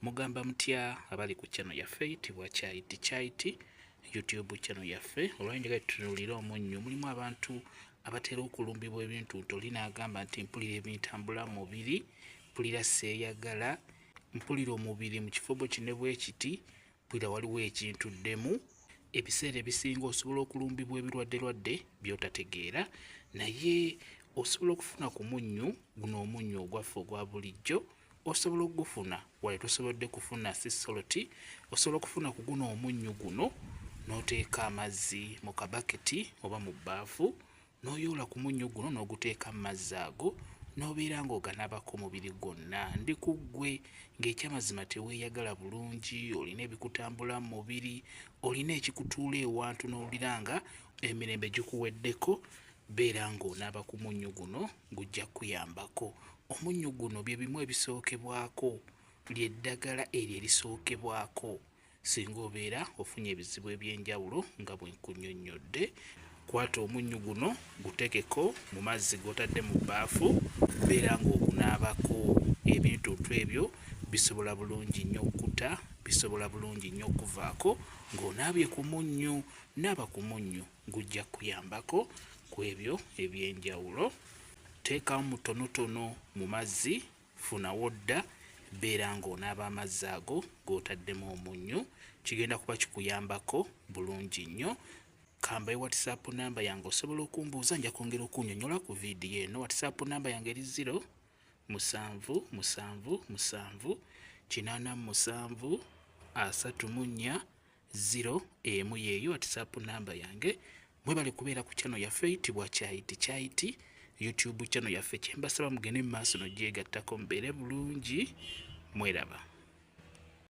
Mugamba mutya abali ku channel yaffe eyitibwa Kyaiti YouTube channel yaffe. Olwanyuma tutunulira omunnyo, mulimu abantu abatera okulumbibwa ebintu tolina agamba nti mpulira ebintambula mubiri, mpulira seeyagala, mpulira omubiri mu kifubo kine bwe kiti, mpulira waliwo ekintu ddemu. Ebiseera ebisinga osobola okulumbibwa ebirwadde by'otategeera, naye osobola okufuna ku munnyo guno, omunnyo ogwaffe ogwa bulijjo osobola okugufuna wali tosobodde kufuna sisoloti. Osobola okufuna ku guno omunnyo guno n'oteeka amazzi mu kabaketi oba mu bbaafu, n'oyoola ku munnyo guno n'oguteeka mu mazzi ago, n'obeera ng'oganabako mubiri gwonna. Ndi ku ggwe ng'ekyamazima teweeyagala bulungi, olina ebikutambula mu mubiri, olina ekikutuula ewantu n'owulira nga emirembe gikuweddeko, beera ng'onaaba ku munnyo guno gujja kuyambako. Omunnyo guno bye bimu ebisookebwako, ly'eddagala eryo erisookebwako singa obeera ofunye ebizibu eby'enjawulo nga bwe nkunnyonnyodde. Kwata omunnyo guno gutekeko mu mazzi g'otadde mu bbaafu, beera ng'ogunaabako. Ebintuntu ebyo bisobola bulungi nnyo okkuta, bisobola bulungi nnyo okuvaako ng'onaabye ku munnyo. Naaba ku munnyo gujja kuyambako ku ebyo eby'enjawulo. Teekamu mutonotono mu mazzi, funawo dda, beera ng'onaaba amazzi ago g'otaddemu omunnyo, kigenda kuba kikuyambako bulungi nnyo. Kamba WhatsApp namba yange osobola okumbuuza, nja kwongera okunnyonnyola ku vidiyo eno. WhatsApp namba yange eri 0778734 yeeyo WhatsApp namba yange. Mwebale kubeera ku channel yaffe eyitibwa Kyaiti YouTube channel yaffe. Kyembasaba mugende mu maaso n'ogyegattako mubeere bulungi. Mweraba.